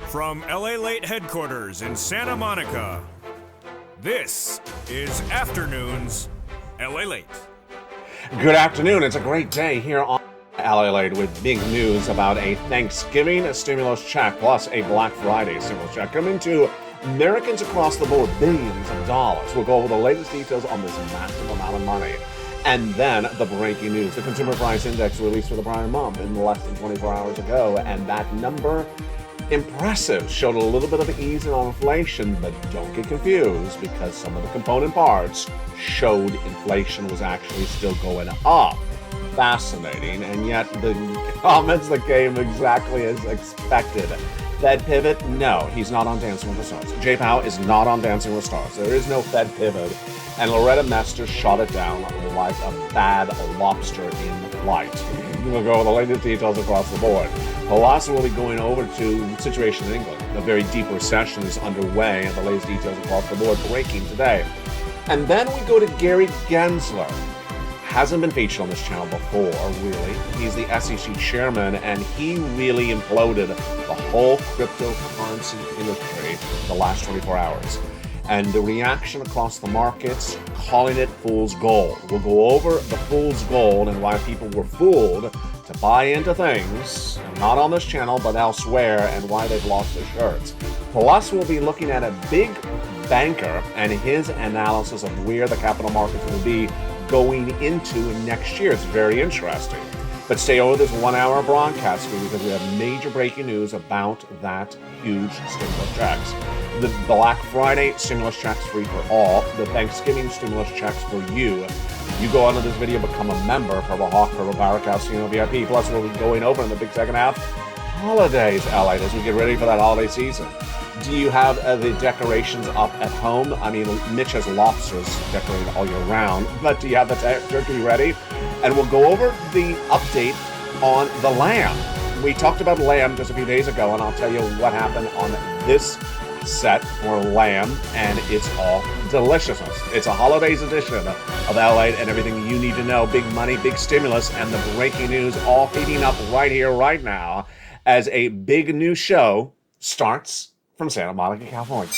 From LALATE headquarters in Santa Monica, this is Afternoons LALATE. Good afternoon. It's a great day here on LALATE with big news about a Thanksgiving stimulus check plus a Black Friday stimulus check coming to Americans across the board, billions of dollars. We'll go over the latest details on this massive amount of money. And then the breaking news, the Consumer Price Index released for the prior month in less than 24 hours ago, and that number, impressive, showed a little bit of ease on inflation, but don't get confused because some of the component parts showed inflation was actually still going up. Fascinating, and yet the comments that came exactly as expected. Fed pivot? No, he's not on Dancing with the Stars. Jay Powell is not on Dancing with the Stars. There is no Fed pivot, and Loretta Mester shot it down like a bad lobster in flight. We'll go over the latest details across the board. Plus, we'll be going over to the situation in England. A very deep recession is underway, and the latest details across the board breaking today. And then we go to Gary Gensler. Hasn't been featured on this channel before, really. He's the SEC chairman, and he really imploded the whole cryptocurrency industry the last 24 hours. And the reaction across the markets, calling it fool's gold. We'll go over the fool's gold and why people were fooled to buy into things, not on this channel, but elsewhere, and why they've lost their shirts. Plus, we'll be looking at a big banker and his analysis of where the capital markets will be going into next year. It's very interesting. But stay over this 1 hour broadcast because we have major breaking news about that huge stimulus checks. The Black Friday stimulus checks free for all. The Thanksgiving stimulus checks for you. You go onto this video, become a member, Purple Hawk, Purple Power Casino VIP. Plus, we'll be going over in the big second half, holidays, LA, as we get ready for that holiday season. Do you have the decorations up at home? I mean, Mitch has lobsters decorated all year round, but do you have the turkey ready? And we'll go over the update on the lamb. We talked about lamb just a few days ago, and I'll tell you what happened on this set for lamb, and it's all deliciousness. It's a holidays edition of LA and everything you need to know. Big money, big stimulus, and the breaking news all heating up right here, right now, as a big new show starts from Santa Monica, California.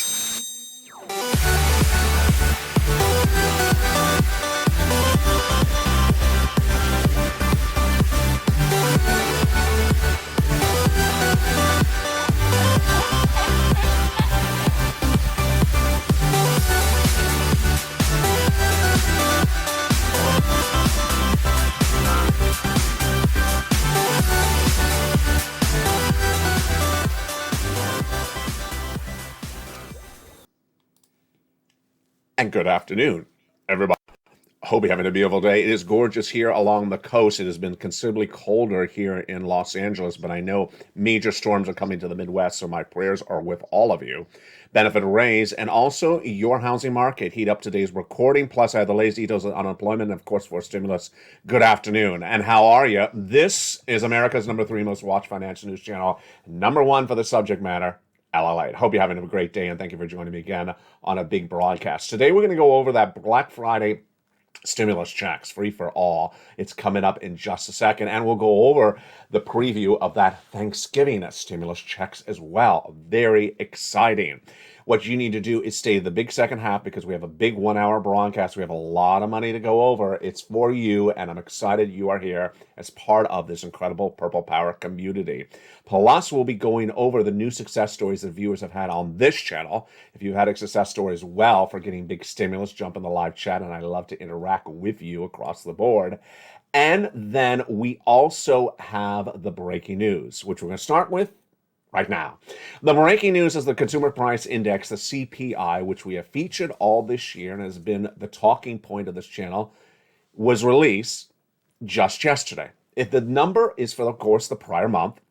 And good afternoon, everybody. Hope you're having a beautiful day. It is gorgeous here along the coast. It has been considerably colder here in Los Angeles, but I know major storms are coming to the Midwest, so my prayers are with all of you. Benefit raise, and also your housing market. Heat up today's recording, plus I have the latest details on unemployment, and of course for stimulus. Good afternoon, and how are you? This is America's #3 most watched financial news channel, #1 for the subject matter. LALATE. Hope you're having a great day, and thank you for joining me again on a big broadcast. Today, we're going to go over that Black Friday stimulus checks, free for all. It's coming up in just a second, and we'll go over the preview of that Thanksgiving stimulus checks as well. Very exciting. What you need to do is stay the big second half because we have a big 1 hour broadcast. We have a lot of money to go over. It's for you, and I'm excited you are here as part of this incredible Purple Power community. Plus, we'll be going over the new success stories that viewers have had on this channel. If you've had a success story as well for getting big stimulus, jump in the live chat, and I love to interact with you across the board. And then we also have the breaking news, which we're going to start with right now. The breaking news is the Consumer Price Index, the CPI, which we have featured all this year and has been the talking point of this channel, was released just yesterday. If the number is for, of course, the prior month.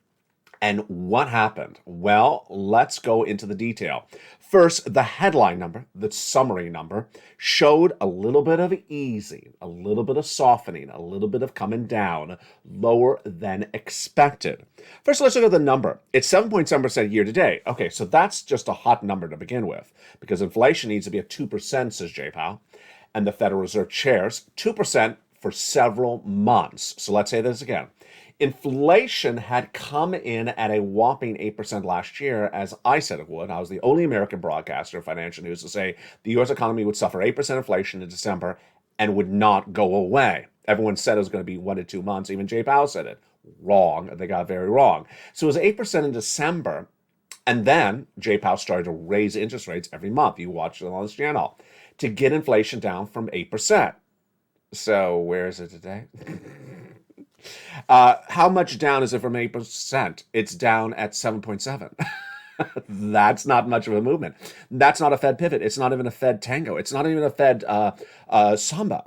And what happened? Well, let's go into the detail. First, the headline number, the summary number, showed a little bit of easing, a little bit of softening, a little bit of coming down, lower than expected. First, let's look at the number. It's 7.7% year to date. Okay, so that's just a hot number to begin with, because inflation needs to be at 2%, says Jay Powell, and the Federal Reserve chairs 2% for several months. So let's say this again. Inflation had come in at a whopping 8% last year, as I said it would. I was the only American broadcaster of financial news to say the U.S. economy would suffer 8% inflation in December and would not go away. Everyone said it was going to be 1 to 2 months. Even Jay Powell said it. Wrong. They got it very wrong. So it was 8% in December. And then Jay Powell started to raise interest rates every month. You watch it on this channel to get inflation down from 8%. So where is it today? How much down is it from 8%? It's down at 7.7. That's not much of a movement. That's not a Fed pivot. It's not even a Fed tango. It's not even a Fed samba.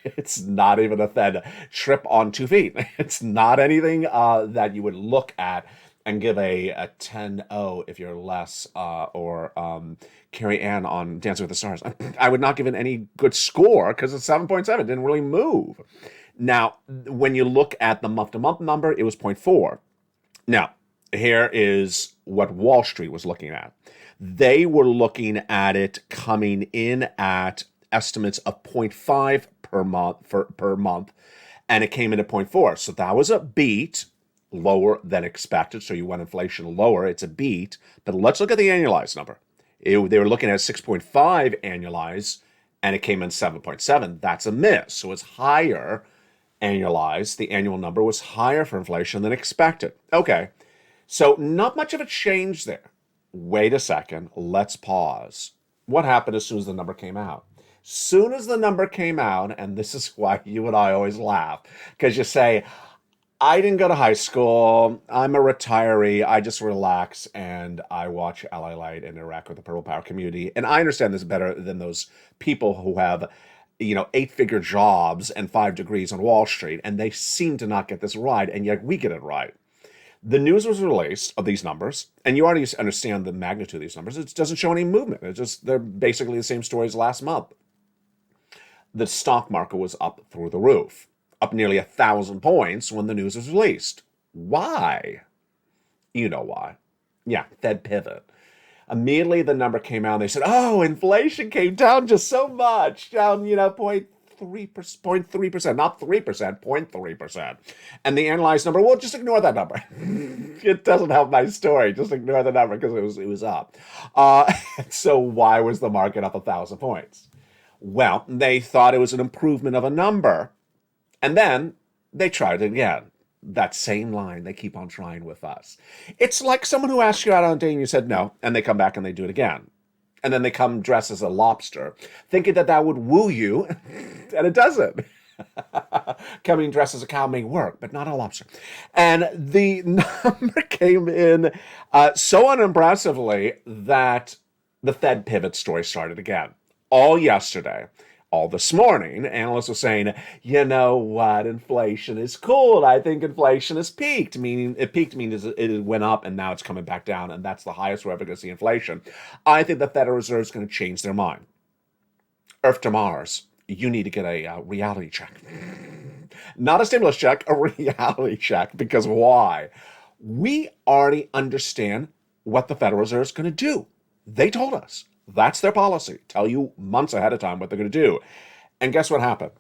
It's not even a Fed trip on 2 feet. It's not anything that you would look at and give a 10-0 if you're Les or Carrie Ann on Dancing with the Stars. I would not give it any good score because it's 7.7. It didn't really move. Now, when you look at the month-to-month number, it was 0.4. Now, here is what Wall Street was looking at. They were looking at it coming in at estimates of 0.5 per month, and it came in at 0.4. So that was a beat, lower than expected. So you want inflation lower, it's a beat. But let's look at the annualized number. They were looking at 6.5 annualized, and it came in 7.7. That's a miss. So it's higher annualized. The annual number was higher for inflation than expected. Okay, so not much of a change there. Wait a second. Let's pause. What happened as soon as the number came out? Soon as the number came out, and this is why you and I always laugh, because you say, I didn't go to high school. I'm a retiree. I just relax and I watch LALATE and interact with the Purple Power community. And I understand this better than those people who have, 8-figure jobs and 5 degrees on Wall Street, and they seem to not get this right, and yet we get it right. The news was released of these numbers, and you already understand the magnitude of these numbers. It doesn't show any movement. They're basically the same story as last month. The stock market was up through the roof, up nearly 1,000 points when the news was released. Why? You know why. Yeah, Fed pivot. Immediately the number came out and they said, oh, inflation came down just so much, down, 0.3%, not 3%, 0.3%. And the analyzed number, well, just ignore that number. It doesn't help my story. Just ignore the number because it was up. So why was the market up 1,000 points? Well, they thought it was an improvement of a number. And then they tried it again. That same line they keep on trying with us. It's like someone who asks you out on a date and you said no, and they come back and they do it again. And then they come dressed as a lobster, thinking that would woo you, and it doesn't. Coming dressed as a cow may work, but not a lobster. And the number came in so unimpressively that the Fed pivot story started again. All yesterday, all this morning, analysts were saying, you know what, inflation is cooled. I think inflation has peaked, meaning it went up and now it's coming back down, and that's the highest we're ever going to see inflation. I think the Federal Reserve is going to change their mind. Earth to Mars, you need to get a reality check. Not a stimulus check, a reality check, because why? We already understand what the Federal Reserve is going to do. They told us. That's their policy. Tell you months ahead of time what they're going to do. And guess what happened?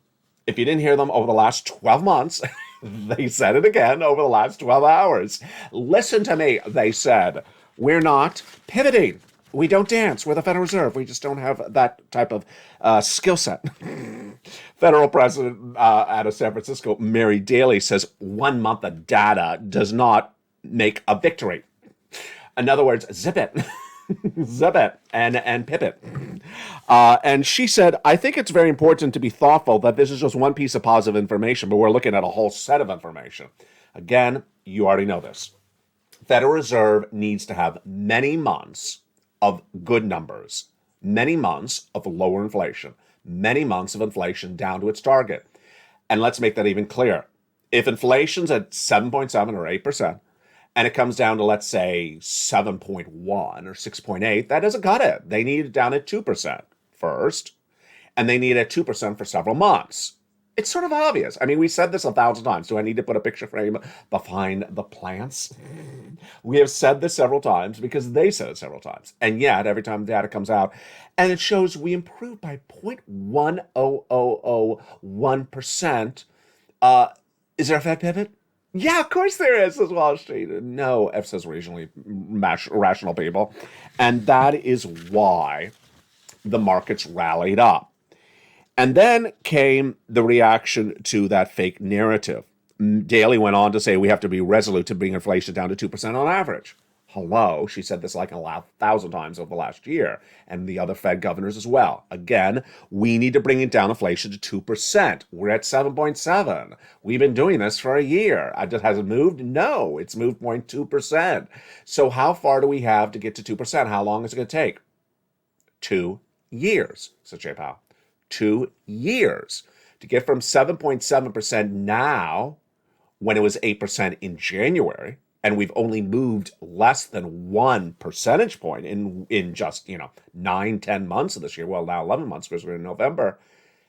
If you didn't hear them over the last 12 months, they said it again over the last 12 hours. Listen to me, they said. We're not pivoting. We don't dance. We're the Federal Reserve. We just don't have that type of skill set. Federal President out of San Francisco, Mary Daly, says 1 month of data does not make a victory. In other words, zip it. Zip it and pip it. And she said, I think it's very important to be thoughtful that this is just one piece of positive information, but we're looking at a whole set of information. Again, you already know this. Federal Reserve needs to have many months of good numbers, many months of lower inflation, many months of inflation down to its target. And let's make that even clear. If inflation's at 7.7 or 8%, and it comes down to, let's say, 7.1 or 6.8, that doesn't cut it. They need it down at 2% first, and they need it at 2% for several months. It's sort of obvious. I mean, we said this 1,000 times. Do I need to put a picture frame behind the plants? We have said this several times because they said it several times. And yet, every time data comes out, and it shows we improved by 0.10001%, is there a Fed pivot? Yeah, of course there is, says Wall Street. No, F says regionally rational people. And that is why the markets rallied up. And then came the reaction to that fake narrative. Daly went on to say we have to be resolute to bring inflation down to 2% on average. Hello, she said this like 1,000 times over the last year, and the other Fed governors as well. Again, we need to bring it down inflation to 2%. We're at 7.7. We've been doing this for a year. Has it moved? No, it's moved 0.2%. So how far do we have to get to 2%? How long is it going to take? 2 years, said Jay Powell. 2 years to get from 7.7% now, when it was 8% in January, and we've only moved less than 1 percentage point in just 9-10 months of this year. Well, now 11 months because we're in November.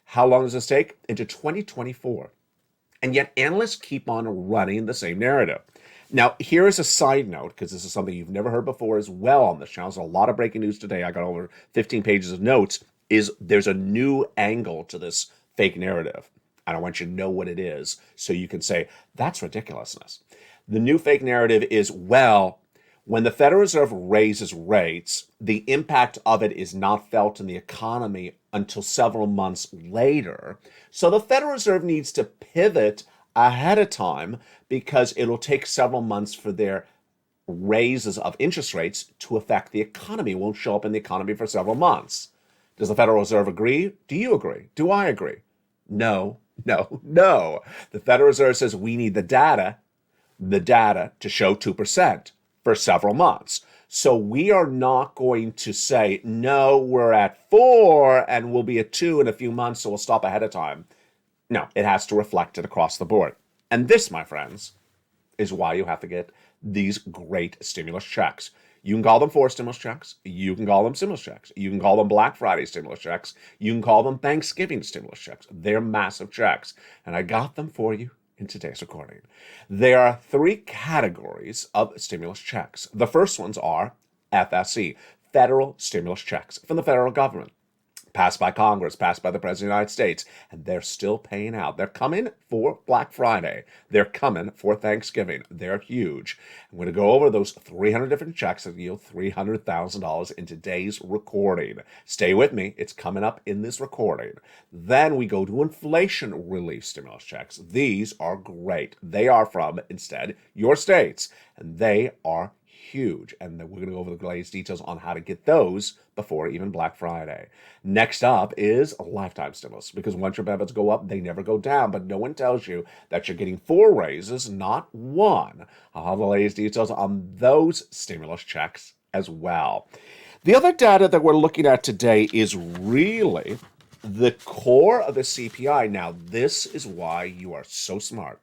How long does this take? Into 2024. And yet analysts keep on running the same narrative. Now, here is a side note, because this is something you've never heard before as well on this channel. There's a lot of breaking news today. I got over 15 pages of notes. There's a new angle to this fake narrative. And I want you to know what it is so you can say, that's ridiculousness. The new fake narrative is, well, when the Federal Reserve raises rates, the impact of it is not felt in the economy until several months later. So the Federal Reserve needs to pivot ahead of time because it'll take several months for their raises of interest rates to affect the economy. It won't show up in the economy for several months. Does the Federal Reserve agree? Do you agree? Do I agree? No, no, no. The Federal Reserve says we need the data to show 2% for several months. So we are not going to say, no, we're at 4 and we'll be at 2 in a few months, so we'll stop ahead of time. No, it has to reflect it across the board. And this, my friends, is why you have to get these great stimulus checks. You can call them 4 stimulus checks. You can call them stimulus checks. You can call them Black Friday stimulus checks. You can call them Thanksgiving stimulus checks. They're massive checks. And I got them for you in today's recording. There are 3 categories of stimulus checks. The first ones are FSC, federal stimulus checks from the federal government. Passed by Congress, passed by the President of the United States, and they're still paying out. They're coming for Black Friday. They're coming for Thanksgiving. They're huge. I'm going to go over those 300 different checks that yield $300,000 in today's recording. Stay with me. It's coming up in this recording. Then we go to inflation relief stimulus checks. These are great. They are from, instead, your states, and they are huge. And then we're going to go over the latest details on how to get those before even Black Friday. Next up is lifetime stimulus, because once your benefits go up, they never go down. But no one tells you that you're getting 4 raises, not 1. I'll have the latest details on those stimulus checks as well. The other data that we're looking at today is really the core of the CPI. Now, this is why you are so smart.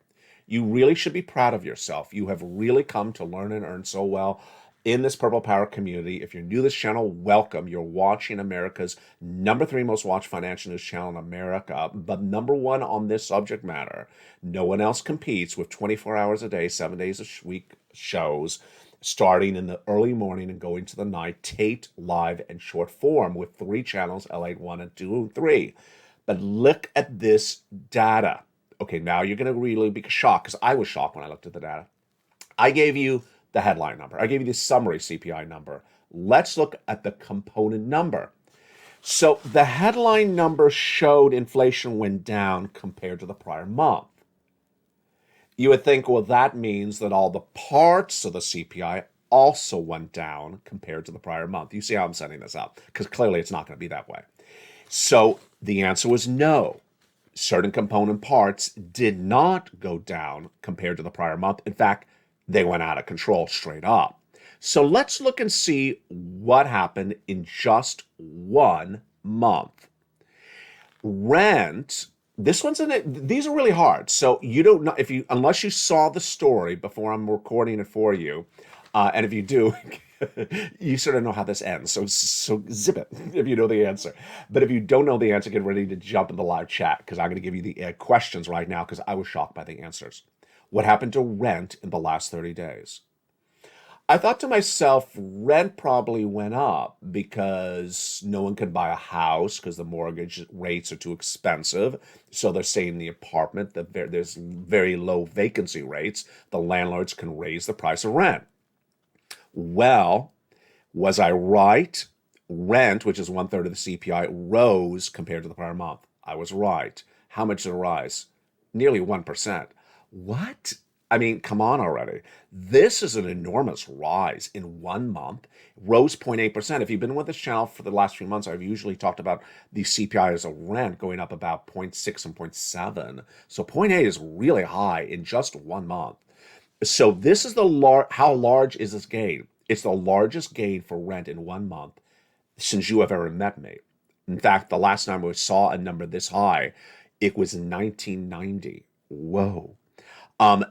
You really should be proud of yourself. You have really come to learn and earn so well in this Purple Power community. If you're new to this channel, welcome. You're watching America's number 3 most watched financial news channel in America, but number 1 on this subject matter. No one else competes with 24 hours a day, 7 days a week shows, starting in the early morning and going to the night, taped, live, and short form with 3 channels, LATE 1 and 2 and 3. But look at this data. Okay, now you're going to really be shocked, because I was shocked when I looked at the data. I gave you the headline number. I gave you the summary CPI number. Let's look at the component number. So the headline number showed inflation went down compared to the prior month. You would think, well, that means that all the parts of the CPI also went down compared to the prior month. You see how I'm setting this up? Because clearly it's not going to be that way. So the answer was no. Certain component parts did not go down compared to the prior month. In fact, they went out of control straight up. So let's look and see what happened in just 1 month. Rent, these are really hard. So you don't know, unless you saw the story before I'm recording it for you, and if you do, you sort of know how this ends. So zip it if you know the answer. But if you don't know the answer, get ready to jump in the live chat, because I'm going to give you the questions right now, because I was shocked by the answers. What happened to rent in the last 30 days? I thought to myself, rent probably went up because no one could buy a house because the mortgage rates are too expensive. So they're staying in the apartment. There's very low vacancy rates. The landlords can raise the price of rent. Well, was I right? Rent, which is one third of the CPI, rose compared to the prior month. I was right. How much did it rise? Nearly 1%. What? I mean, come on already. This is an enormous rise in 1 month. Rose 0.8%. If you've been with this channel for the last few months, I've usually talked about the CPI as a rent going up about zero point 0.6 and zero point 0.7. So zero point 0.8 is really high in just 1 month. So this is how large is this gain? It's the largest gain for rent in 1 month since you have ever met me. In fact, the last time we saw a number this high, it was in 1990. Whoa. Um,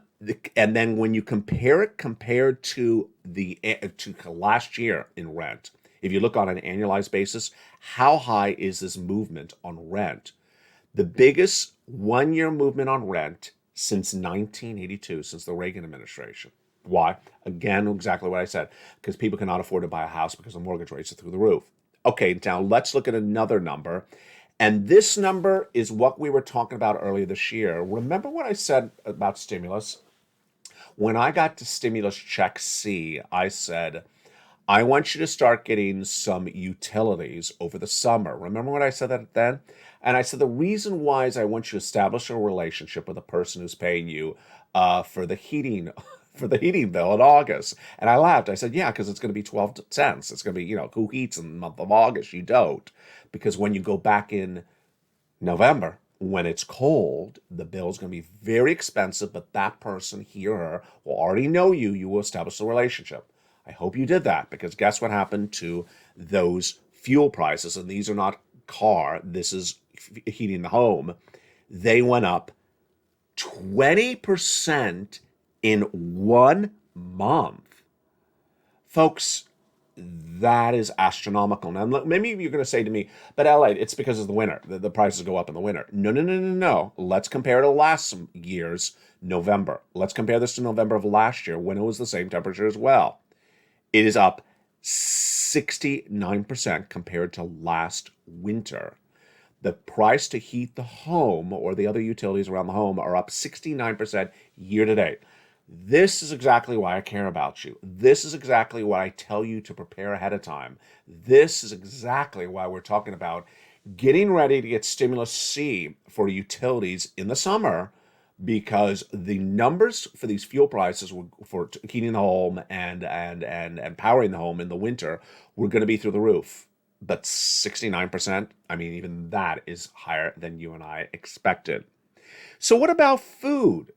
and then when you compare it compared to to last year in rent, if you look on an annualized basis, how high is this movement on rent? The biggest 1 year movement on rent since 1982, since the Reagan administration. Why? Again, exactly what I said, because people cannot afford to buy a house because the mortgage rates are through the roof. Okay, now let's look at another number. And this number is what we were talking about earlier this year. Remember what I said about stimulus? When I got to stimulus check C, I said, I want you to start getting some utilities over the summer. Remember when I said that then? And I said the reason why is I want you to establish a relationship with the person who's paying you for the heating for the heating bill in August. And I laughed. I said, yeah, because it's going to be 12 cents. It's going to be, who heats in the month of August? You don't. Because when you go back in November, when it's cold, the bill's going to be very expensive, but that person, he or her, will already know you. You will establish a relationship. I hope you did that, because guess what happened to those fuel prices? And these are not car, this is heating the home. They went up 20% in 1 month. Folks, that is astronomical. Now, maybe you're going to say to me, but LA, it's because of the winter. The prices go up in the winter. No, no, no, no, no. Let's compare to last year's November. Let's compare this to November of last year when it was the same temperature as well. It is up 69% compared to last winter. The price to heat the home or the other utilities around the home are up 69% year to date. This is exactly why I care about you. This is exactly why I tell you to prepare ahead of time. This is exactly why we're talking about getting ready to get stimulus C for utilities in the summer, because the numbers for these fuel prices for heating the home and powering the home in the winter were going to be through the roof. But 69%, I mean, even that is higher than you and I expected. So what about food?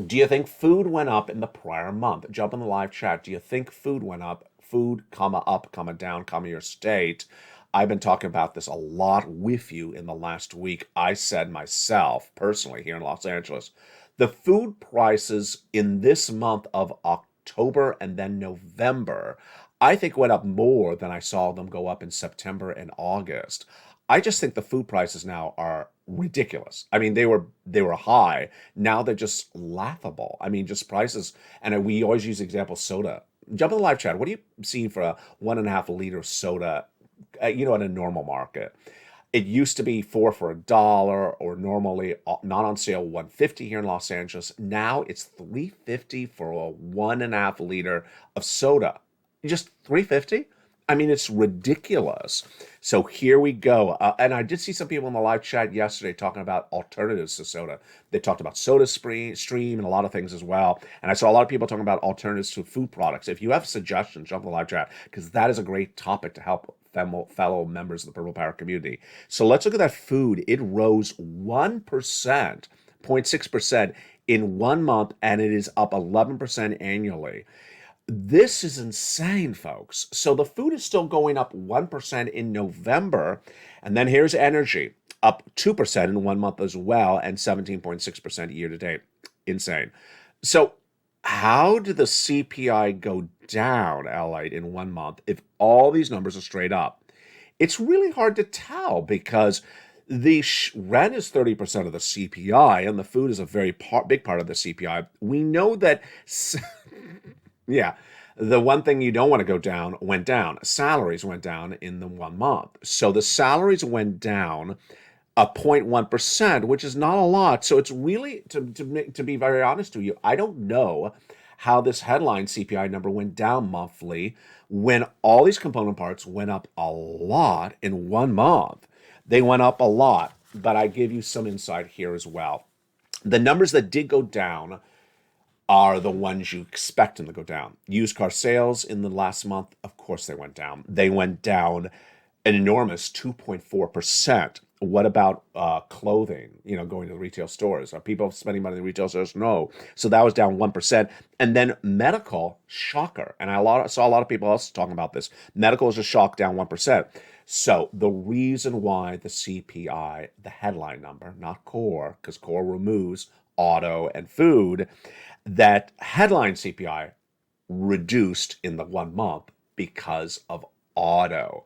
Do you think food went up in the prior month? Jump in the live chat. Do you think food went up? Food, up, down, your state. I've been talking about this a lot with you in the last week. I said myself, personally, here in Los Angeles, the food prices in this month of October and then November, I think went up more than I saw them go up in September and August. I just think the food prices now are ridiculous. I mean, they were high. Now they're just laughable. I mean, just prices. And we always use the example soda. Jump in the live chat. What do you see for a 1.5 liter soda, in a normal market? It used to be $4 for $1, or normally not on sale $1.50 here in Los Angeles. Now it's $3.50 for a 1.5 liter of soda. Just $3.50? I mean, it's ridiculous. So here we go. And I did see some people in the live chat yesterday talking about alternatives to soda. They talked about SodaStream and a lot of things as well. And I saw a lot of people talking about alternatives to food products. If you have suggestions, jump in the live chat, because that is a great topic to help fellow members of the Purple Power community. So let's look at that food. It rose 1%, 0.6% in 1 month, and it is up 11% annually. This is insane, folks. So the food is still going up 1% in November. And then here's energy, up 2% in 1 month as well, and 17.6% year to date. Insane. So how did the CPI go down, LALATE, in 1 month if all these numbers are straight up? It's really hard to tell, because the rent is 30% of the CPI, and the food is a very big part of the CPI. We know that... Yeah, The one thing you don't want to go down went down. Salaries went down in the 1 month. So the salaries went down a 0.1%, which is not a lot. So it's really, to be very honest with you, I don't know how this headline CPI number went down monthly when all these component parts went up a lot in 1 month. They went up a lot, but I give you some insight here as well. The numbers that did go down are the ones you expect them to go down. Used car sales in the last month, of course, they went down. They went down an enormous 2.4%. What about clothing? Going to the retail stores. Are people spending money in the retail stores? No. So that was down 1%. And then medical, shocker. And I saw a lot of people else talking about this. Medical is a shock, down 1%. So the reason why the CPI, the headline number, not core, because core removes auto and food, that headline CPI reduced in the 1 month because of auto,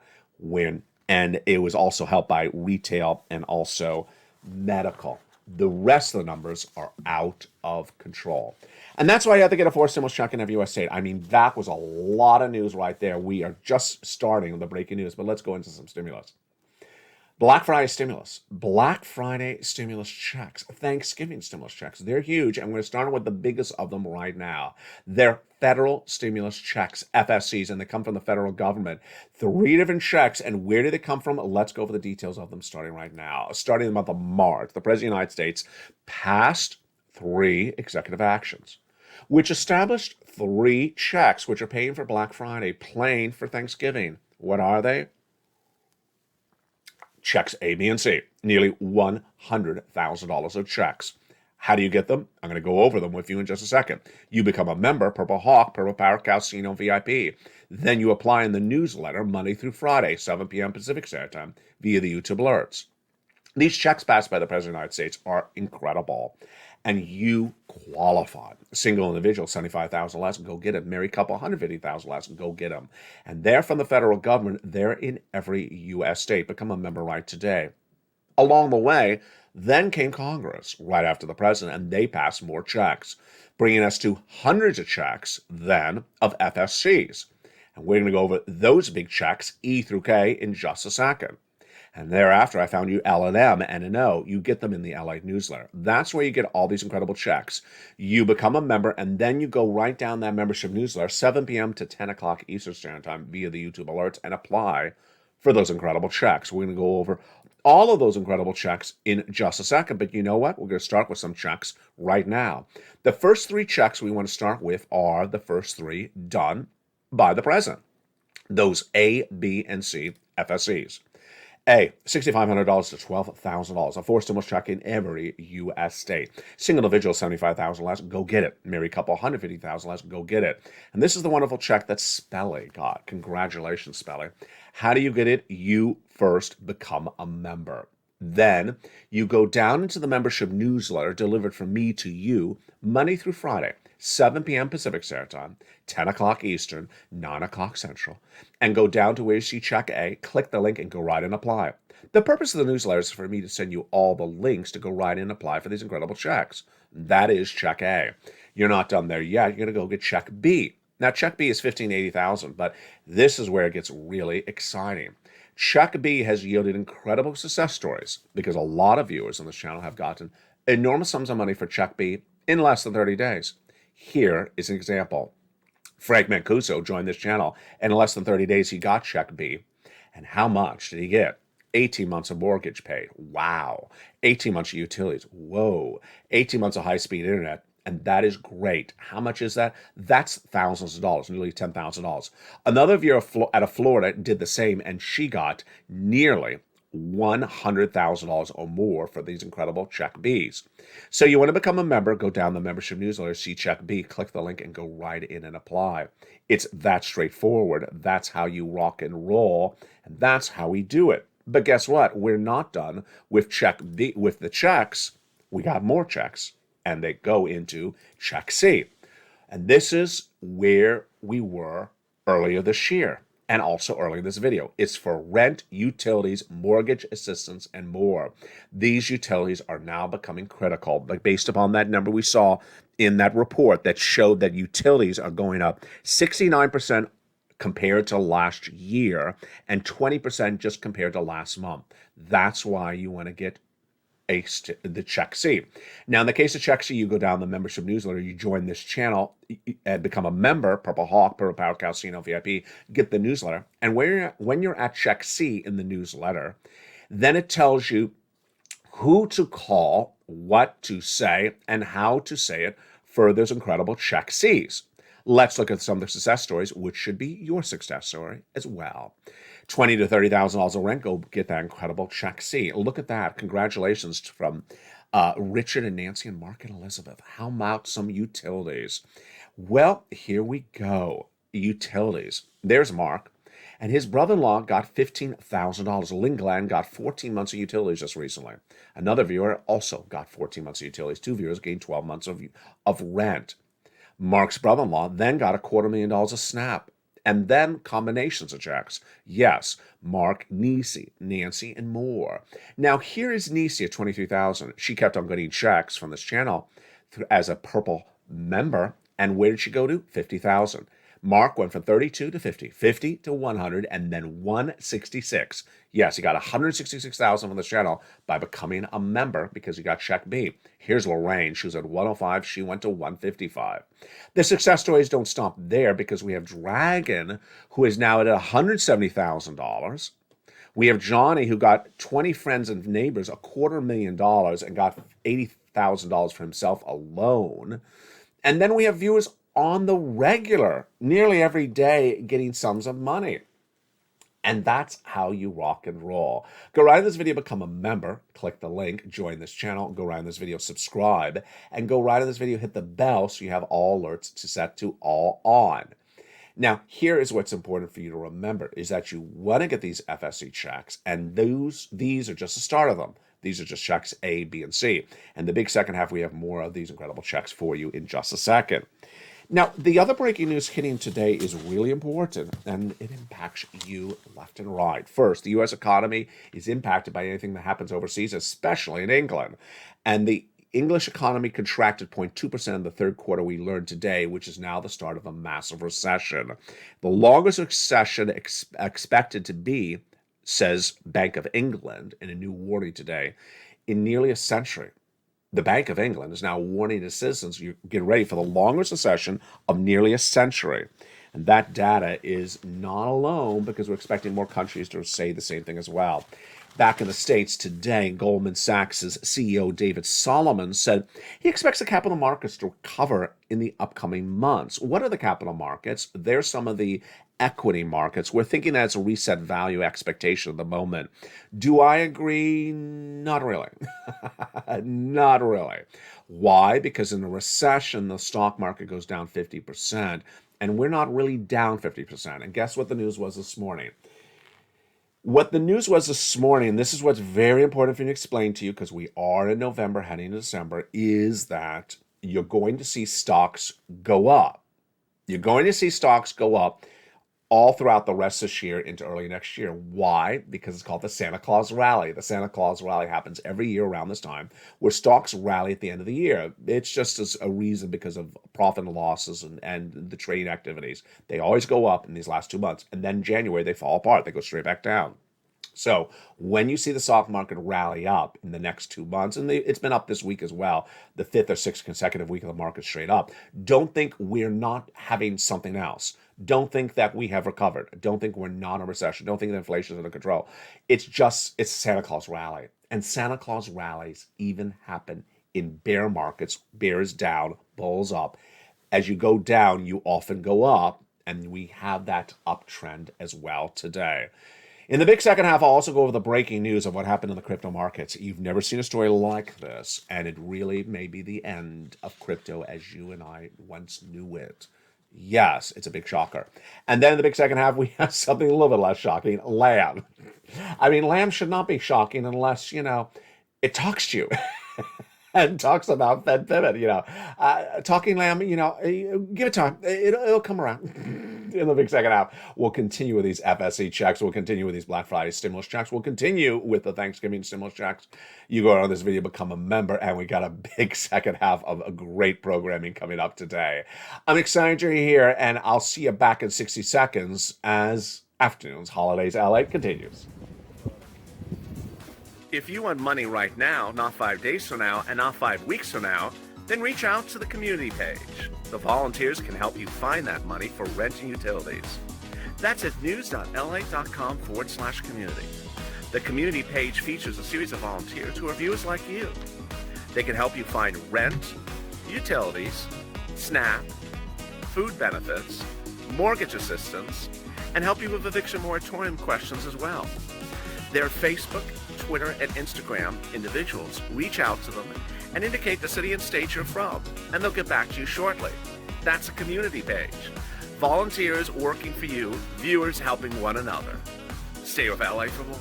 and it was also helped by retail and also medical. The rest of the numbers are out of control. And that's why you have to get a forced stimulus check in every U.S. state. I mean, that was a lot of news right there. We are just starting the breaking news, but let's go into some stimulus. Black Friday stimulus checks, Thanksgiving stimulus checks. They're huge, and we're going to start with the biggest of them right now. They're federal stimulus checks, FSCs, and they come from the federal government. 3 different checks, and where did they come from? Let's go over the details of them starting right now. Starting in the month of March, the President of the United States passed 3 executive actions, which established 3 checks, which are paying for Black Friday, paying for Thanksgiving. What are they? Checks A, B, and C, nearly $100,000 of checks. How do you get them? I'm going to go over them with you in just a second. You become a member, Purple Hawk, Purple Power Casino VIP. Then you apply in the newsletter Monday through Friday, 7 p.m. Pacific Standard Time, via the YouTube alerts. These checks passed by the President of the United States are incredible, and you qualify. Single individual, $75,000 less, go get it. Married couple, $150,000 less, go get them. And they're from the federal government. They're in every U.S. state. Become a member right today. Along the way, then came Congress right after the president, and they passed more checks, bringing us to hundreds of checks then of FSCs. And we're going to go over those big checks, E through K, in just a second. And thereafter, I found you L and M and an O. You get them in the LA newsletter. That's where you get all these incredible checks. You become a member, and then you go right down that membership newsletter, 7 p.m. to 10 o'clock Eastern Standard Time via the YouTube alerts, and apply for those incredible checks. We're going to go over all of those incredible checks in just a second. But you know what? We're going to start with some checks right now. The first 3 checks we want to start with are the first 3 done by the president. Those A, B, and C FSCs. A, $6,500 to $12,000, a forced stimulus check in every U.S. state. Single individual, $75,000 less, go get it. Married couple, $150,000 less, go get it. And this is the wonderful check that Spelly got. Congratulations, Spelly. How do you get it? You first become a member. Then you go down into the membership newsletter delivered from me to you Monday through Friday, 7 p.m. Pacific Standard Time, 10 o'clock Eastern, 9 o'clock Central, and go down to where you see Check A, click the link, and go right and apply. The purpose of the newsletter is for me to send you all the links to go right and apply for these incredible checks. That is Check A. You're not done there yet. You're going to go get Check B. Now, Check B is $15,080, but this is where it gets really exciting. Check B has yielded incredible success stories because a lot of viewers on this channel have gotten enormous sums of money for Check B in less than 30 days. Here is an example. Frank Mancuso joined this channel, and in less than 30 days, he got Check B. And how much did he get? 18 months of mortgage paid. Wow. 18 months of utilities. Whoa. 18 months of high-speed internet. And that is great. How much is that? That's thousands of dollars, nearly $10,000. Another viewer out of Florida did the same, and she got nearly $100,000 or more for these incredible Check Bs. So you want to become a member, go down the membership newsletter, see Check B, click the link, and go right in and apply. It's that straightforward. That's how you rock and roll, and that's how we do it. But guess what? We're not done with Check B. With the checks, we got more checks, and they go into Check C. And this is where we were earlier this year. and also early in this video. It's for rent, utilities, mortgage assistance, and more. These utilities are now becoming critical, like based upon that number we saw in that report that showed that utilities are going up 69% compared to last year and 20% just compared to last month. That's why you want to get the Check C. Now, in the case of Check C, you go down the membership newsletter, you join this channel and become a member, Purple Hawk, Purple Power Casino VIP, get the newsletter. And when you're at Check C in the newsletter, then it tells you who to call, what to say, and how to say it for those incredible Check Cs. Let's look at some of the success stories, which should be your success story as well. $20,000 to $30,000 of rent, go get that incredible Check C. Look at that. Congratulations from Richard and Nancy and Mark and Elizabeth. How about some utilities? Well, here we go. Utilities. There's Mark. And his brother-in-law got $15,000. Lynn Glenn got 14 months of utilities just recently. Another viewer also got 14 months of utilities. 2 viewers gained 12 months of rent. Mark's brother-in-law then got $250,000 of SNAP. And then combinations of checks. Yes, Mark, Nisi, Nancy, and more. Now, here is Nisi at $23,000. She kept on getting checks from this channel as a Purple member. And where did she go to? $50,000. Mark went from 32 to 50, 50 to 100, and then 166. Yes, he got 166,000 from this channel by becoming a member because he got Check B. Here's Lorraine. She was at 105. She went to 155. The success stories don't stop there because we have Dragon, who is now at $170,000. We have Johnny, who got 20 friends and neighbors, $250,000, and got $80,000 for himself alone. And then we have viewers on the regular, nearly every day, getting sums of money. And that's how you rock and roll. Go right in this video, become a member, click the link, join this channel, go right in this video, subscribe, and go right in this video, hit the bell so you have all alerts to set to all on. Now, here is what's important for you to remember, is that you want to get these FSC checks, and these are just the start of them. These are just checks A, B, and C. And the big second half, we have more of these incredible checks for you in just a second. Now, the other breaking news hitting today is really important, and it impacts you left and right. First, the U.S. economy is impacted by anything that happens overseas, especially in England. And the English economy contracted 0.2% in the third quarter, we learned today, which is now the start of a massive recession. The longest recession expected to be, says Bank of England in a new warning today, in nearly a century. The Bank of England is now warning its citizens, you get ready for the longest recession of nearly a century. And that data is not alone because we're expecting more countries to say the same thing as well. Back in the States today, Goldman Sachs' CEO David Solomon said he expects the capital markets to recover in the upcoming months. What are the capital markets? They're some of the equity markets. We're thinking that's a reset value expectation at the moment. Do I agree? Not really. Not really. Why? Because in a recession, the stock market goes down 50%, and we're not really down 50%. And guess what the news was this morning? What the news was this morning, this is what's very important for me to explain to you because we are in November heading into December, is that you're going to see stocks go up. You're going to see stocks go up all throughout the rest of this year into early next year. Why? Because it's called the Santa Claus Rally. The Santa Claus Rally happens every year around this time, where stocks rally at the end of the year. It's just as a reason because of profit and losses and the trading activities. They always go up in these last 2 months, and then January they fall apart. They go straight back down. So when you see the stock market rally up in the next 2 months, and it's been up this week as well, the 5th or 6th consecutive week of the market straight up, don't think we're not having something else. Don't think that we have recovered. Don't think we're not in a recession. Don't think that inflation is under control. It's Santa Claus rally. And Santa Claus rallies even happen in bear markets. Bears down, bulls up. As you go down, you often go up, and we have that uptrend as well today. In the big second half, I'll also go over the breaking news of what happened in the crypto markets. You've never seen a story like this, and it really may be the end of crypto as you and I once knew it. Yes, it's a big shocker. And then in the big second half, we have something a little bit less shocking, Lamb. I mean, Lamb should not be shocking unless, it talks to you. And talks about Fed pivot, Talking Lamb, give it time. It'll come around. in the big second half, we'll continue with these FSC checks. We'll continue with these Black Friday stimulus checks. We'll continue with the Thanksgiving stimulus checks. You go on this video, become a member, and we got a big second half of a great programming coming up today. I'm excited you're here, and I'll see you back in 60 seconds as Afternoons Holidays LA continues. If you want money right now, not 5 days from now, and not 5 weeks from now, then reach out to the community page. The volunteers can help you find that money for rent and utilities. That's at news.la.com/community. The community page features a series of volunteers who are viewers like you. They can help you find rent, utilities, SNAP, food benefits, mortgage assistance, and help you with eviction moratorium questions as well. Their Facebook, Twitter, and Instagram individuals reach out to them and indicate the city and state you're from, and they'll get back to you shortly. That's a community page. Volunteers working for you, viewers helping one another. Stay with LA for more.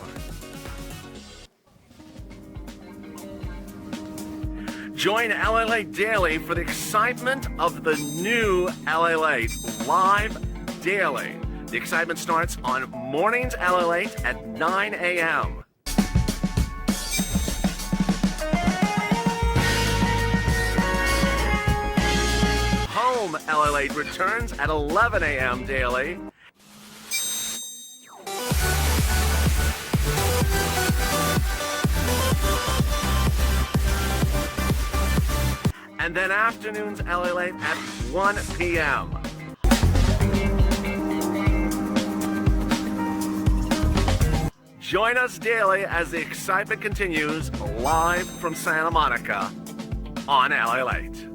Join LALATE Daily for the excitement of the new LALATE live daily. The excitement starts on mornings LALATE at 9 a.m. Home LALATE returns at 11 a.m. daily. And then Afternoons LALATE at 1 p.m. Join us daily as the excitement continues live from Santa Monica on LALATE.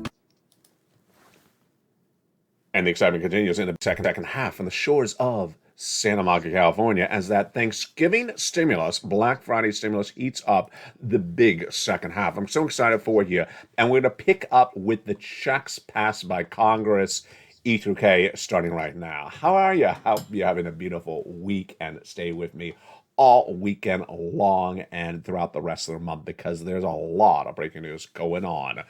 And the excitement continues in the second half on the shores of Santa Monica, California, as that Thanksgiving stimulus, Black Friday stimulus, heats up the big second half. I'm so excited for you. And we're going to pick up with the checks passed by Congress, E through K, starting right now. How are you? Hope you're having a beautiful week, and stay with me all weekend long and throughout the rest of the month, because there's a lot of breaking news going on.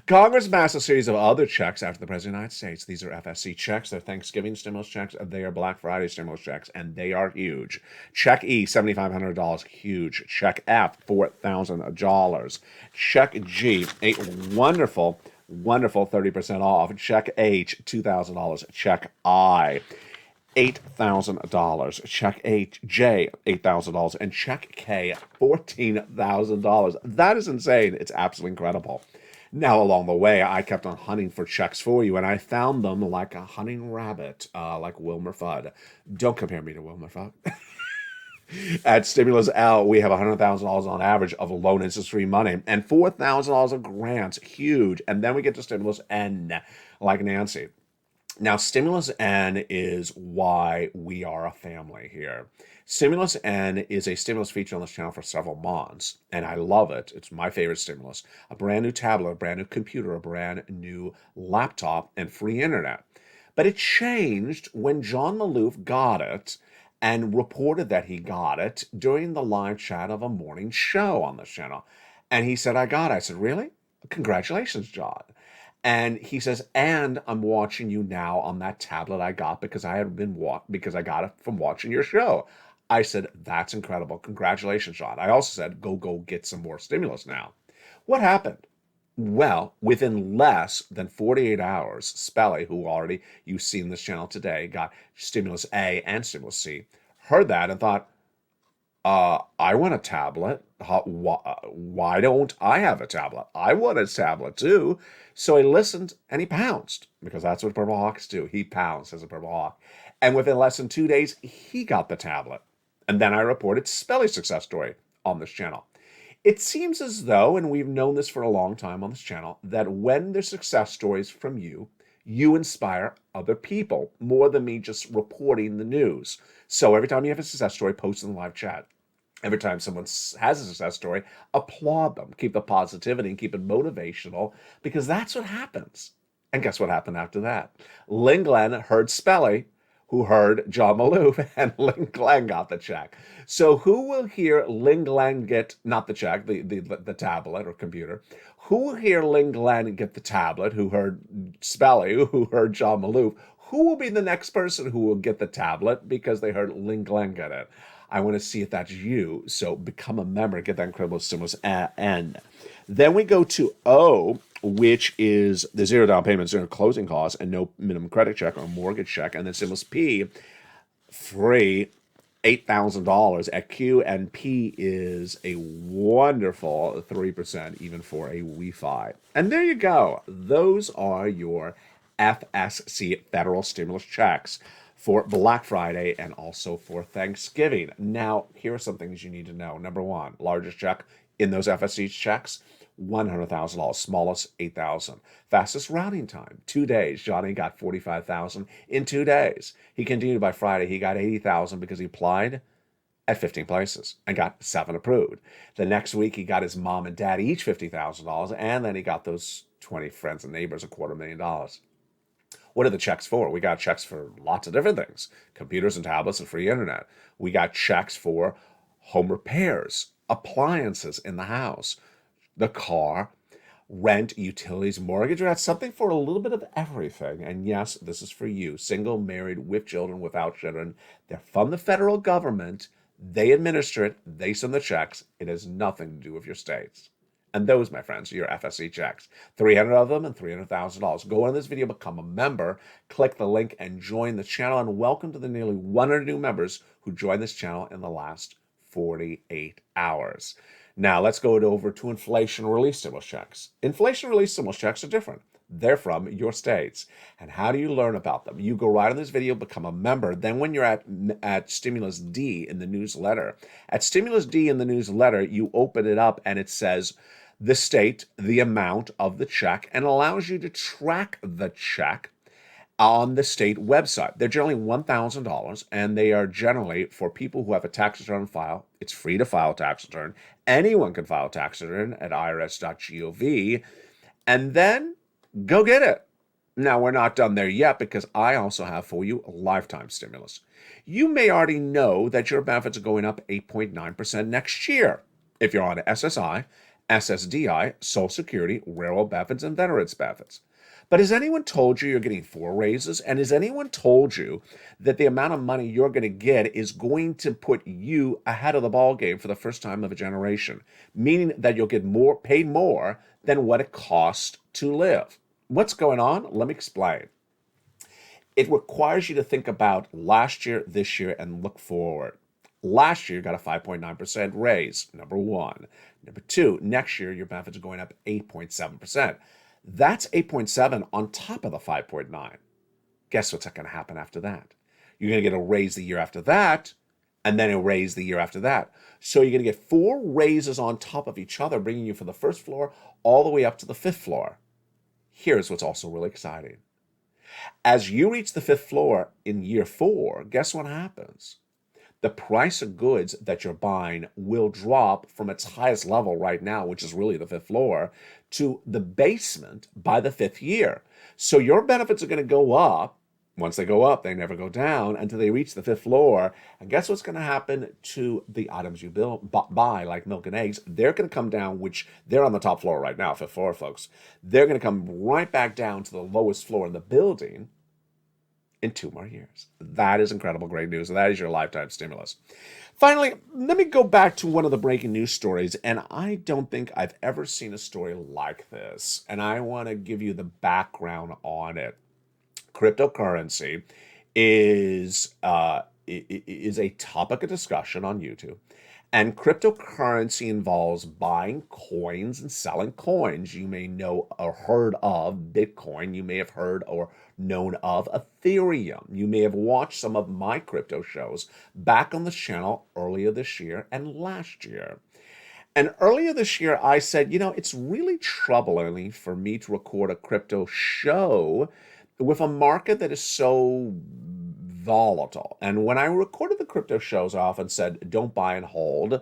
Congress passed a series of other checks after the President of the United States. These are FSC checks. They're Thanksgiving stimulus checks. They are Black Friday stimulus checks, and they are huge. Check E, $7,500, huge. Check F, $4,000. Check G, a wonderful 30% off. Check H, $2,000. Check I, $8,000. Check J, $8,000. And check K, $14,000. That is insane. It's absolutely incredible. Now, along the way, I kept on hunting for checks for you, and I found them like a hunting rabbit, like Wilmer Fudd. Don't compare me to Wilmer Fudd. At Stimulus L, we have $100,000 on average of loan interest-free money, and $4,000 of grants, huge. And then we get to Stimulus N, like Nancy. Now, Stimulus N is why we are a family here. Stimulus N is a stimulus feature on this channel for several months, and I love it. It's my favorite stimulus. A brand new tablet, a brand new computer, a brand new laptop, and free internet. But it changed when John Maloof got it and reported that he got it during the live chat of a morning show on this channel. And he said, I got it. I said, really? Congratulations, John. And he says, and I'm watching you now on that tablet I got because I got it from watching your show. I said, that's incredible. Congratulations, John. I also said, go get some more stimulus now. What happened? Well, within less than 48 hours, Spelly, who already you've seen this channel today, got Stimulus A and Stimulus C, heard that and thought, I want a tablet. Why don't I have a tablet? I want a tablet too. So he listened and he pounced, because that's what Purple Hawks do. He pounced as a Purple Hawk. And within less than 2 days, he got the tablet. And then I reported Spelly's success story on this channel. It seems as though, and we've known this for a long time on this channel, that when there's success stories from you, you inspire other people more than me just reporting the news. So every time you have a success story, post in the live chat. Every time someone has a success story, applaud them. Keep the positivity and keep it motivational, because that's what happens. And guess what happened after that? Lynn Glenn heard Spelly, who heard John Maloof, and Lynn Glenn got the check. So who will hear Lynn Glenn get, not the check, the tablet or computer, who will hear Lynn Glenn get the tablet, who heard Spelly, who heard John Maloof? Who will be the next person who will get the tablet because they heard Ling Glen get it? I want to see if that's you. So become a member, get that incredible stimulus. N. Then we go to O, which is the zero down payment, zero closing costs, and no minimum credit check or mortgage check. And then stimulus P, free $8,000 at Q, and P is a wonderful 3% even for a Wi-Fi. And there you go. Those are your FSC federal stimulus checks for Black Friday and also for Thanksgiving. Now, here are some things you need to know. Number one, largest check in those FSC checks, $100,000. Smallest, $8,000. Fastest routing time, 2 days. Johnny got $45,000 in 2 days. He continued by Friday. He got $80,000 because he applied at 15 places and got 7 approved. The next week, he got his mom and dad each $50,000, and then he got those 20 friends and neighbors $250,000. What are the checks for? We got checks for lots of different things. Computers and tablets and free internet. We got checks for home repairs, appliances in the house, the car, rent, utilities, mortgage. We got something for a little bit of everything. And yes, this is for you. Single, married, with children, without children. They're from the federal government. They administer it. They send the checks. It has nothing to do with your states. And those, my friends, are your FSC checks. 300 of them and $300,000. Go on this video, become a member, click the link, and join the channel. And welcome to the nearly 100 new members who joined this channel in the last 48 hours. Now, let's go over to inflation relief stimulus checks. Inflation relief stimulus checks are different. They're from your states. And how do you learn about them? You go right on this video, become a member. Then when you're at Stimulus D in the newsletter, at Stimulus D in the newsletter, you open it up and it says the state, the amount of the check, and allows you to track the check on the state website. They're generally $1,000, and they are generally for people who have a tax return on file. It's free to file a tax return. Anyone can file a tax return at irs.gov, and then go get it. Now, we're not done there yet because I also have for you a lifetime stimulus. You may already know that your benefits are going up 8.9% next year if you're on SSI, SSDI, Social Security, railroad benefits, and veterans benefits. But has anyone told you you're getting 4 raises? And has anyone told you that the amount of money you're going to get is going to put you ahead of the ball game for the first time of a generation? Meaning that you'll get paid more than what it costs to live. What's going on? Let me explain. It requires you to think about last year, this year, and look forward. Last year, you got a 5.9% raise, number one. Number two, next year, your benefits are going up 8.7%. That's 8.7 on top of the 5.9. Guess what's going to happen after that? You're going to get a raise the year after that, and then a raise the year after that. So you're going to get 4 raises on top of each other, bringing you from the first floor all the way up to the 5th floor. Here's what's also really exciting. As you reach the 5th floor in year 4, guess what happens? The price of goods that you're buying will drop from its highest level right now, which is really the 5th floor, to the basement by the 5th year. So your benefits are going to go up. Once they go up, they never go down until they reach the 5th floor. And guess what's going to happen to the items you buy, like milk and eggs? They're going to come down, which they're on the top floor right now, 5th floor, folks. They're going to come right back down to the lowest floor in the building in 2 more years. That is incredible, great news. That is your lifetime stimulus. Finally, let me go back to one of the breaking news stories, and I don't think I've ever seen a story like this, and I want to give you the background on it. Cryptocurrency is a topic of discussion on YouTube. And cryptocurrency involves buying coins and selling coins. You may know or heard of Bitcoin. You may have heard or known of Ethereum. You may have watched some of my crypto shows back on the channel earlier this year and last year. And earlier this year, I said, it's really troubling for me to record a crypto show with a market that is so volatile. And when I recorded the crypto shows, I often said, don't buy and hold.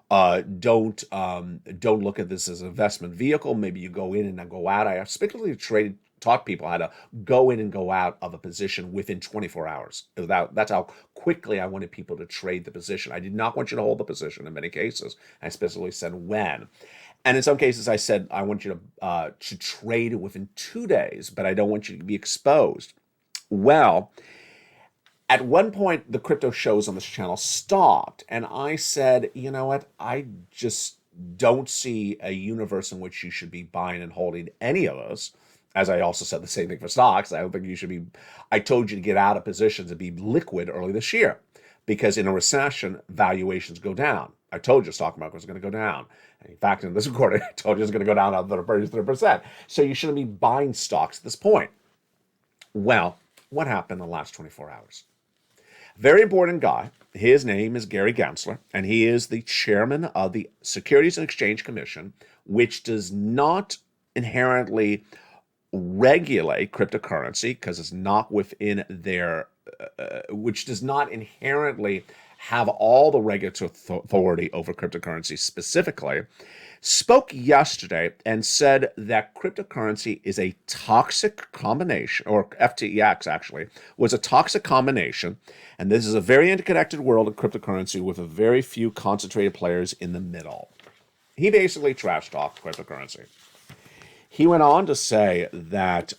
Don't look at this as an investment vehicle. Maybe you go in and then go out. I specifically taught people how to go in and go out of a position within 24 hours. That's how quickly I wanted people to trade the position. I did not want you to hold the position in many cases. I specifically said when. And in some cases, I said, I want you to trade within 2 days, but I don't want you to be exposed. Well, at one point, the crypto shows on this channel stopped, and I said, you know what? I just don't see a universe in which you should be buying and holding any of those. As I also said the same thing for stocks. I don't think you should be. I told you to get out of positions and be liquid early this year, because in a recession, valuations go down. I told you stock market was going to go down. And in fact, in this recording, I told you it's going to go down another 33%. So you shouldn't be buying stocks at this point. Well, what happened in the last 24 hours? Very important guy. His name is Gary Gensler, and he is the chairman of the Securities and Exchange Commission, which does not inherently regulate cryptocurrency because it's not within their, which does not inherently have all the regulatory authority over cryptocurrency specifically, spoke yesterday and said that cryptocurrency is a toxic combination, or FTX actually was a toxic combination, and this is a very interconnected world of cryptocurrency with a very few concentrated players in the middle. He basically trash talked cryptocurrency. He went on to say that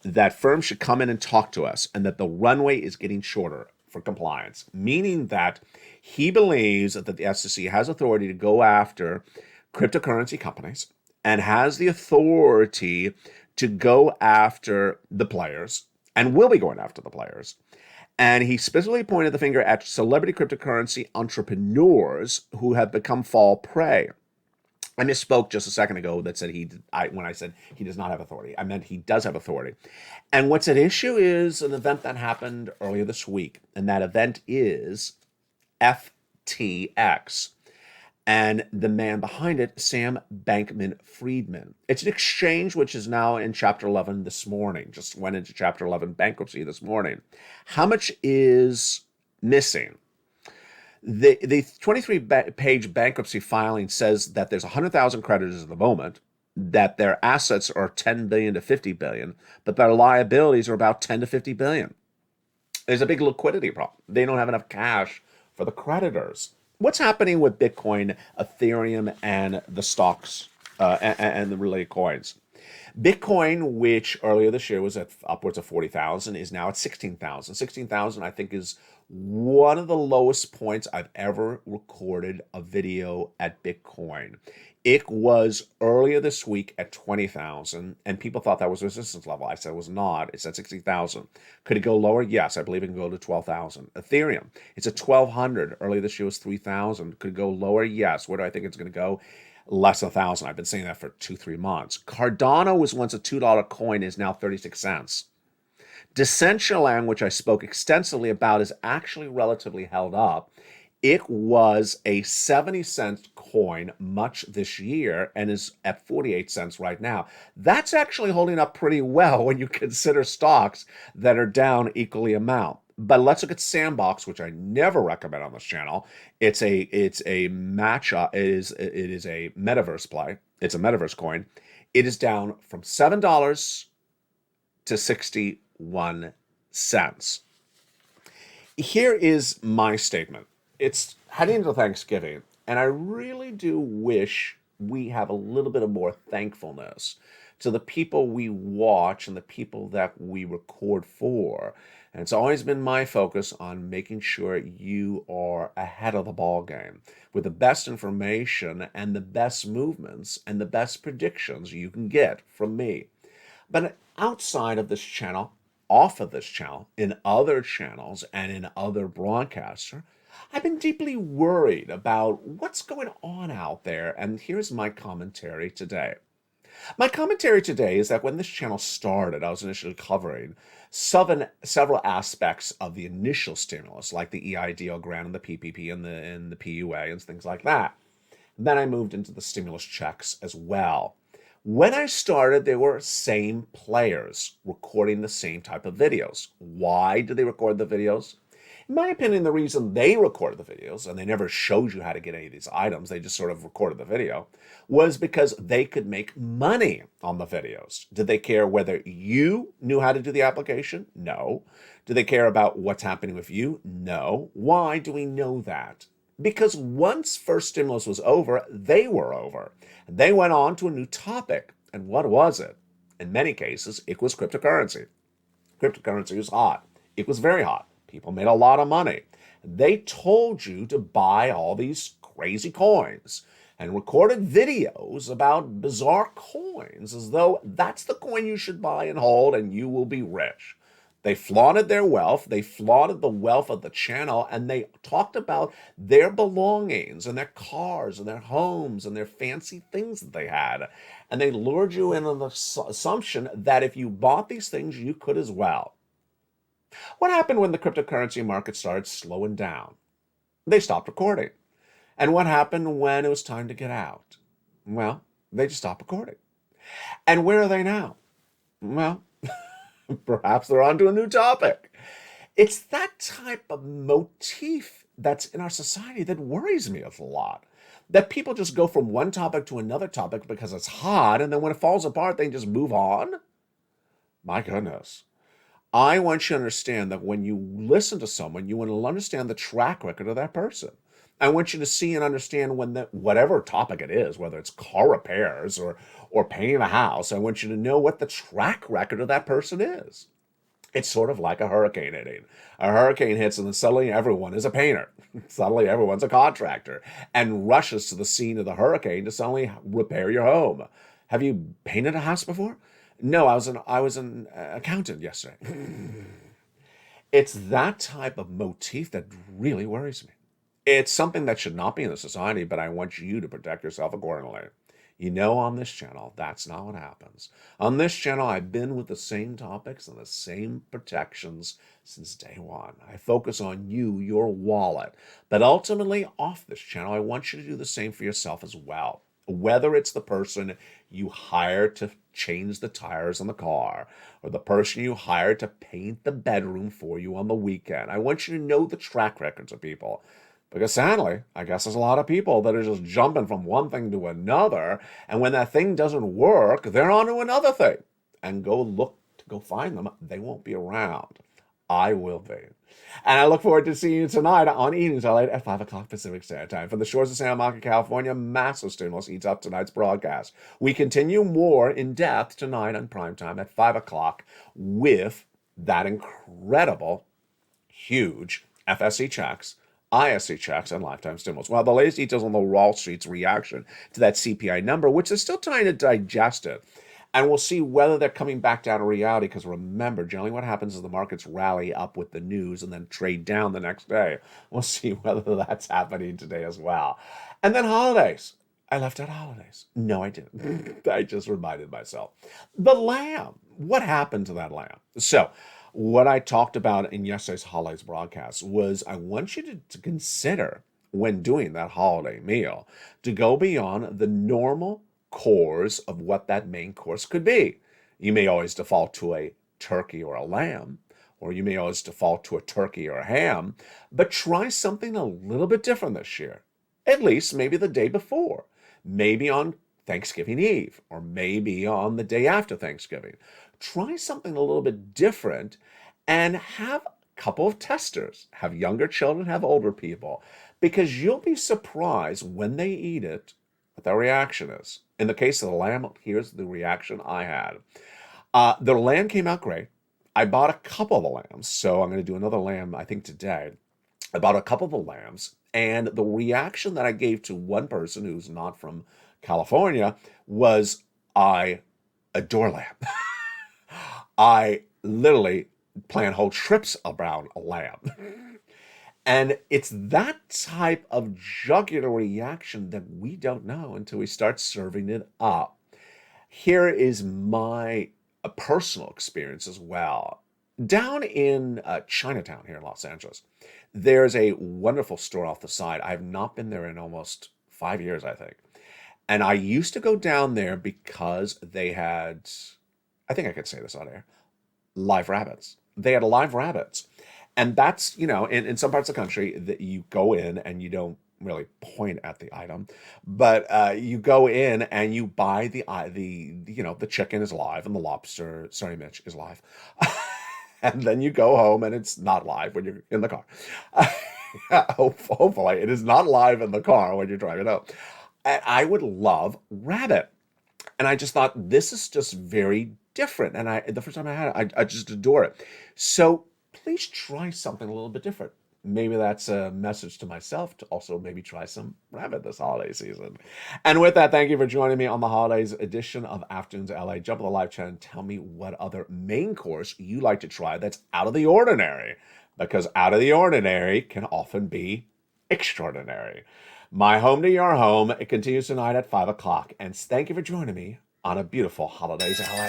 that firms should come in and talk to us, and that the runway is getting shorter for compliance, meaning that he believes that the SEC has authority to go after cryptocurrency companies and has the authority to go after the players and will be going after the players. And he specifically pointed the finger at celebrity cryptocurrency entrepreneurs who have become fall prey. I misspoke just a second ago that said when I said he does not have authority, I meant he does have authority. And what's at issue is an event that happened earlier this week, and that event is FTX. And the man behind it, Sam Bankman-Friedman. It's an exchange which is now in Chapter 11 this morning, just went into Chapter 11 bankruptcy this morning. How much is missing? The 23-page bankruptcy filing says that there's 100,000 creditors at the moment, that their assets are 10 billion to 50 billion, but their liabilities are about 10 to 50 billion. There's a big liquidity problem. They don't have enough cash for the creditors. What's happening with Bitcoin, Ethereum, and the stocks and the related coins? Bitcoin, which earlier this year was at upwards of 40,000, is now at 16,000. 16,000, I think, is one of the lowest points I've ever recorded a video at Bitcoin. It was earlier this week at 20,000, and people thought that was resistance level. I said it was not. It's at 60,000. Could it go lower? Yes, I believe it can go to 12,000. Ethereum, it's at 1,200. Earlier this year was 3,000. Could it go lower? Yes. Where do I think it's going to go? Less than 1,000. I've been saying that for 2-3 months. Cardano was once a $2 coin, is now 36 cents. Decentraland, which I spoke extensively about, is actually relatively held up. It was a 70-cent coin much this year and is at 48 cents right now. That's actually holding up pretty well when you consider stocks that are down equally amount. But let's look at Sandbox, which I never recommend on this channel. It's a match-up. It is a metaverse play. It's a metaverse coin. It is down from $7 to 61 cents. Here is my statement. It's heading into Thanksgiving, and I really do wish we have a little bit of more thankfulness to the people we watch and the people that we record for. And it's always been my focus on making sure you are ahead of the ball game with the best information and the best movements and the best predictions you can get from me. But outside of this channel, off of this channel, in other channels and in other broadcasters, I've been deeply worried about what's going on out there, and here's my commentary today. My commentary today is that when this channel started, I was initially covering several aspects of the initial stimulus, like the EIDL grant and the PPP and the PUA and things like that. Then I moved into the stimulus checks as well. When I started, there were same players recording the same type of videos. Why did they record the videos? In my opinion, the reason they recorded the videos, and they never showed you how to get any of these items, they just sort of recorded the video, was because they could make money on the videos. Did they care whether you knew how to do the application? No. Do they care about what's happening with you? No. Why do we know that? Because once first stimulus was over, they were over. They went on to a new topic. And what was it? In many cases, it was cryptocurrency. Cryptocurrency was hot. It was very hot. People made a lot of money. They told you to buy all these crazy coins and recorded videos about bizarre coins as though that's the coin you should buy and hold and you will be rich. They flaunted their wealth, they flaunted the wealth of the channel, and they talked about their belongings and their cars and their homes and their fancy things that they had. And they lured you in on the assumption that if you bought these things, you could as well. What happened when the cryptocurrency market started slowing down? They stopped recording. And what happened when it was time to get out? Well, they just stopped recording. And where are they now? Well, perhaps they're onto a new topic. It's that type of motif that's in our society that worries me a lot. That people just go from one topic to another topic because it's hot, and then when it falls apart, they just move on. My goodness. I want you to understand that when you listen to someone, you want to understand the track record of that person. I want you to see and understand when whatever topic it is, whether it's car repairs or painting a house, I want you to know what the track record of that person is. It's sort of like a hurricane hitting. A hurricane hits and then suddenly everyone is a painter. Suddenly everyone's a contractor and rushes to the scene of the hurricane to suddenly repair your home. Have you painted a house before? No, I was an accountant yesterday. It's that type of motif that really worries me. It's something that should not be in the society, but I want you to protect yourself accordingly. You know, on this channel, that's not what happens. On this channel, I've been with the same topics and the same protections since day one. I focus on you, your wallet. But ultimately, off this channel, I want you to do the same for yourself as well. Whether it's the person you hire to change the tires on the car, or the person you hire to paint the bedroom for you on the weekend, I want you to know the track records of people. Because sadly, I guess there's a lot of people that are just jumping from one thing to another, and when that thing doesn't work, they're on to another thing. And go find them. They won't be around. I will be. And I look forward to seeing you tonight on Evenings LALATE at 5 o'clock Pacific Standard Time. From the shores of Santa Monica, California, massive stimulus eats up tonight's broadcast. We continue more in depth tonight on primetime at 5 o'clock with that incredible, huge FSC checks, ISC checks, and lifetime stimulus. Well, the latest details on the Wall Street's reaction to that CPI number, which is still trying to digest it. And we'll see whether they're coming back down to reality, because remember, generally what happens is the markets rally up with the news and then trade down the next day. We'll see whether that's happening today as well. And then holidays. I left out holidays. No, I didn't. I just reminded myself. The lamb. What happened to that lamb? So, what I talked about in yesterday's holidays broadcast was I want you to consider, when doing that holiday meal, to go beyond the normal course of what that main course could be. You may always default to a turkey or a lamb, or you may always default to a turkey or a ham, but try something a little bit different this year. At least maybe the day before, maybe on Thanksgiving Eve, or maybe on the day after Thanksgiving. Try something a little bit different and have a couple of testers. Have younger children, have older people, because you'll be surprised when they eat it what their reaction is. In the case of the lamb, here's the reaction I had. The lamb came out great. I bought a couple of the lambs, so I'm going to do another lamb, I think, today. I bought a couple of the lambs, and the reaction that I gave to one person who's not from California was, I adore lamb. I literally plan whole trips around a lamb. And it's that type of jugular reaction that we don't know until we start serving it up. Here is my personal experience as well. Down in Chinatown here in Los Angeles, there's a wonderful store off the side. I've not been there in almost 5 years, I think. And I used to go down there because they had, I think I could say this on air, live rabbits. They had live rabbits. And that's, in some parts of the country that you go in and you don't really point at the item, but you go in and you buy the chicken is live and the lobster, sorry, Mitch, is live. And then you go home and it's not live when you're in the car. Hopefully it is not live in the car when you're driving out. And I would love rabbit. And I just thought, this is just very different. And the first time I had it, I just adore it. So please try something a little bit different. Maybe that's a message to myself to also maybe try some rabbit this holiday season. And with that, thank you for joining me on the holidays edition of Afternoons LA. Jump on the live chat and tell me what other main course you like to try that's out of the ordinary, because out of the ordinary can often be extraordinary. My home to your home, it continues tonight at 5 o'clock. And thank you for joining me on a beautiful holidays LA.